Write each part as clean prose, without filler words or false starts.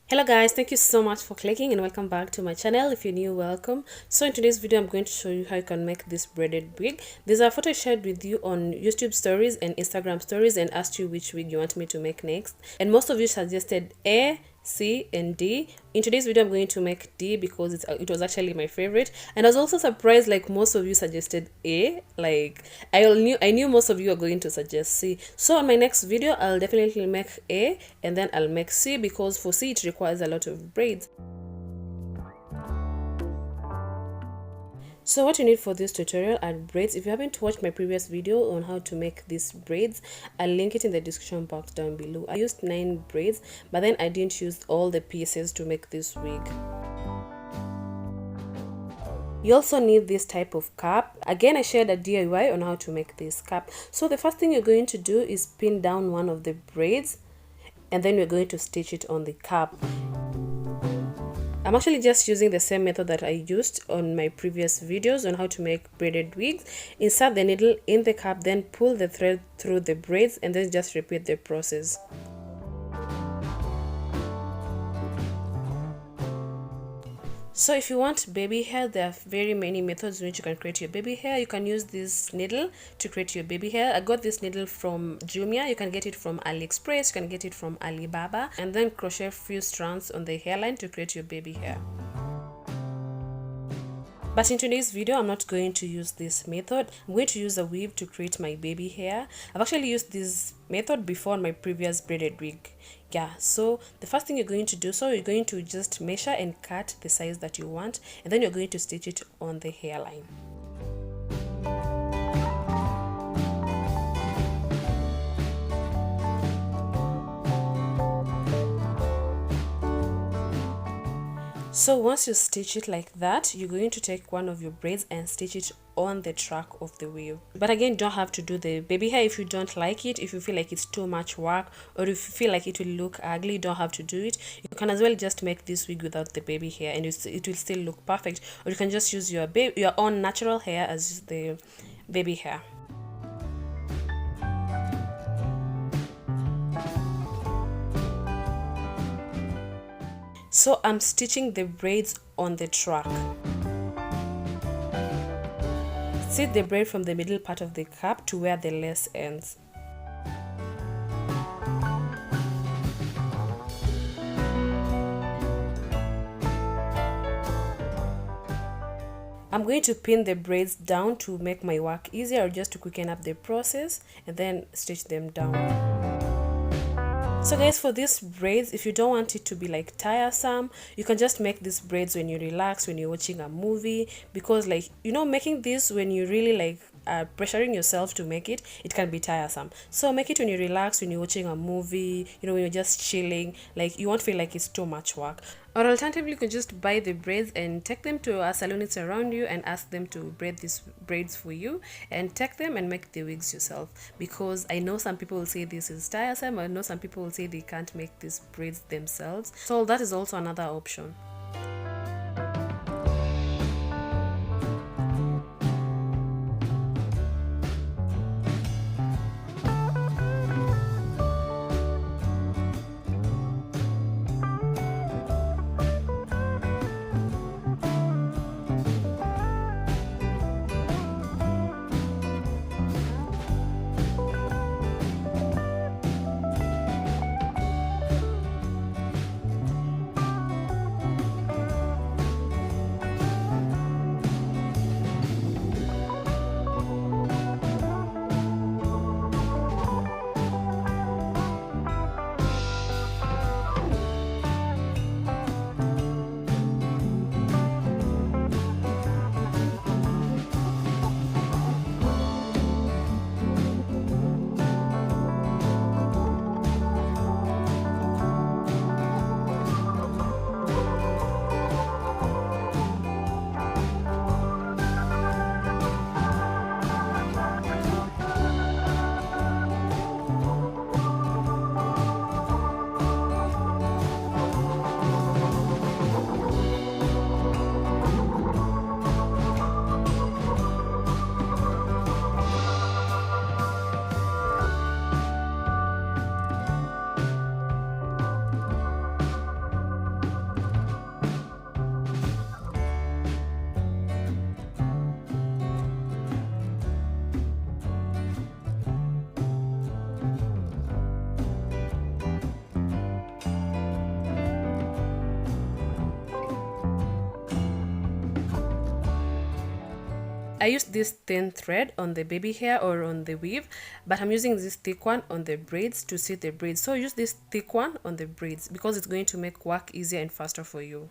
Hello guys, thank you so much for clicking and welcome back to my channel. If you're new, welcome. So in today's video I'm going to show you how you can make this braided wig. There's a photo I shared with you on YouTube stories and Instagram stories and asked you which wig you want me to make next, and most of you suggested A, C and D. In today's video I'm going to make D because it was actually my favorite, and I was also surprised like most of you suggested A. Like I knew most of you are going to suggest C. So on my next video I'll definitely make A and then I'll make C because for C it requires a lot of braids. So what you need for this tutorial are braids. If you haven't watched my previous video on how to make these braids, I'll link it in the description box down below. I used 9 braids, but then I didn't use all the pieces to make this wig. You also need this type of cap. Again, I shared a DIY on how to make this cap. So the first thing you're going to do is pin down one of the braids, and then we're going to stitch it on the cap. I'm actually just using the same method that I used on my previous videos on how to make braided wigs. Insert the needle in the cap, then pull the thread through the braids, and then just repeat the process. So if you want baby hair, there are very many methods in which you can create your baby hair. You can use this needle to create your baby hair. I got this needle from Jumia. You can get it from AliExpress. You can get it from Alibaba. And then crochet a few strands on the hairline to create your baby hair. But in today's video, I'm not going to use this method. I'm going to use a weave to create my baby hair. I've actually used this method before on my previous braided wig. Yeah, so the first thing you're going to do, so you're going to just measure and cut the size that you want, and then you're going to stitch it on the hairline. So once you stitch it like that, you're going to take one of your braids and stitch it on the track of the weave. But again, you don't have to do the baby hair if you don't like it. If you feel like it's too much work, or if you feel like it will look ugly, you don't have to do it. You can as well just make this wig without the baby hair and it will still look perfect. Or you can just use your own natural hair as the baby hair. So I'm stitching the braids on the track. Sit the braid from the middle part of the cap to where the lace ends. I'm going to pin the braids down to make my work easier, or just to quicken up the process, and then stitch them down. So guys, for these braids, if you don't want it to be like tiresome, you can just make these braids when you relax, when you're watching a movie, because like, you know, making this when you really like pressuring yourself to make it, it can be tiresome. So make it when you relax, when you're watching a movie, you know, when you're just chilling, like you won't feel like it's too much work. Or alternatively, you can just buy the braids and take them to a salonist around you and ask them to braid these braids for you, and take them and make the wigs yourself. Because I know some people will say this is tiresome, I know some people will say they can't make these braids themselves. So that is also another option. I used this thin thread on the baby hair or on the weave, but I'm using this thick one on the braids to sit the braids. So use this thick one on the braids because it's going to make work easier and faster for you.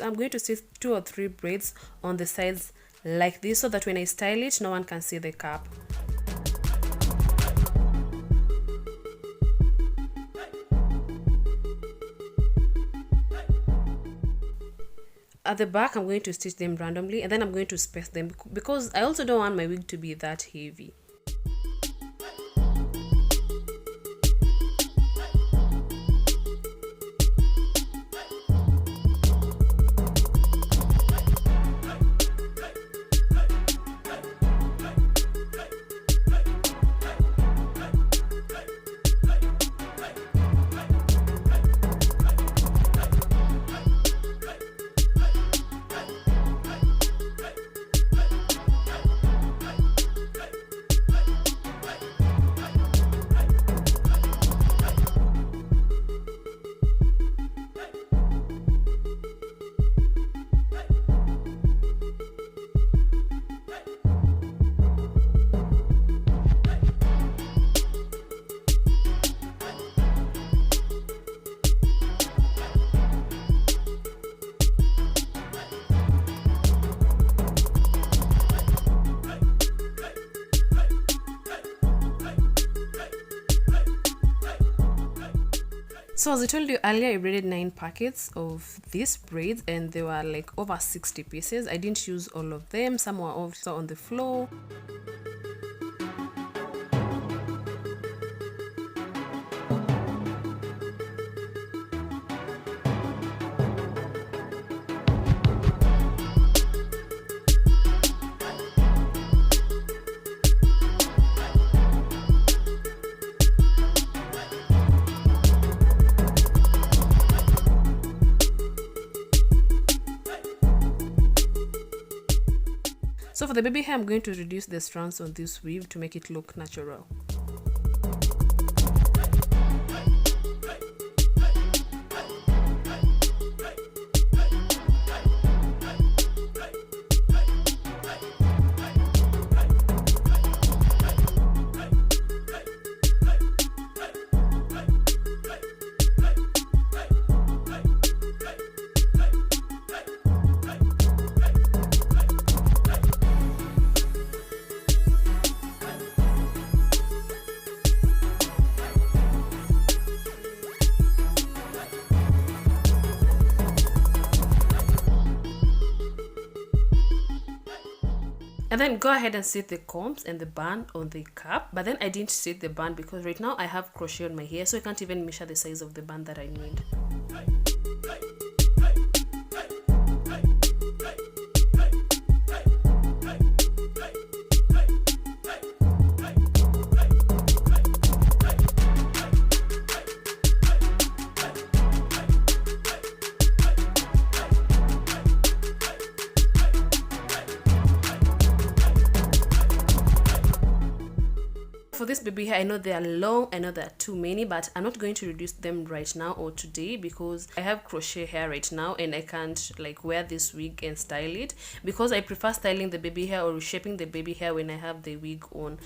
I'm going to sit 2 or 3 braids on the sides like this so that when I style it, no one can see the cap. At the back, I'm going to stitch them randomly and then I'm going to space them because I also don't want my wig to be that heavy. So as I told you earlier, I braided 9 packets of these braids and they were like over 60 pieces. I didn't use all of them. Some were also on the floor. So for the baby hair, I'm going to reduce the strands on this weave to make it look natural. And then go ahead and sit the combs and the band on the cap. But then I didn't sit the band because right now I have crochet on my hair, so I can't even measure the size of the band that I need. for this baby hair, I know they are long, I know there are too many, but I'm not going to reduce them right now or today because I have crochet hair right now and I can't like wear this wig and style it, because I prefer styling the baby hair or reshaping the baby hair when I have the wig on.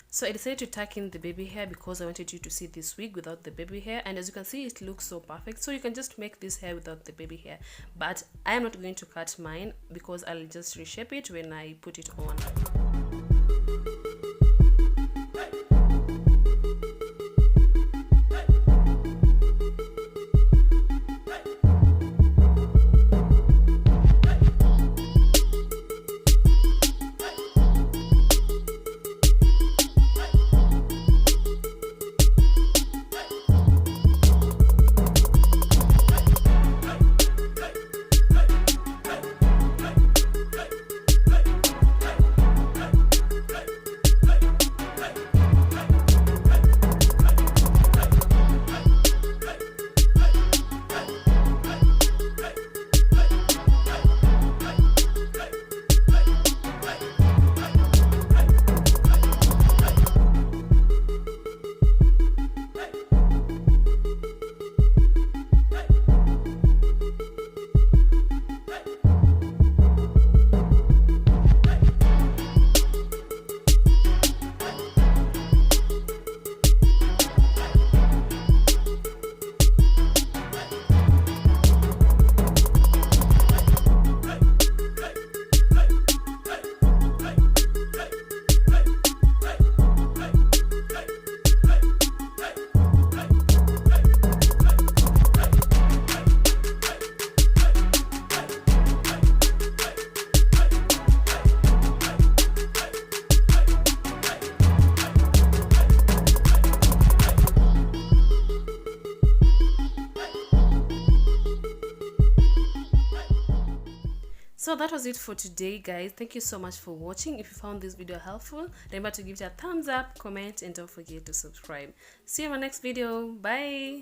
So I decided to tuck in the baby hair because I wanted you to see this wig without the baby hair, and as you can see, it looks so perfect. So you can just make this hair without the baby hair, but I am not going to cut mine because I'll just reshape it when I put it on. So that was it for today, guys. Thank you so much for watching. If you found this video helpful, remember to give it a thumbs up, comment, and don't forget to subscribe. See you in my next video. Bye.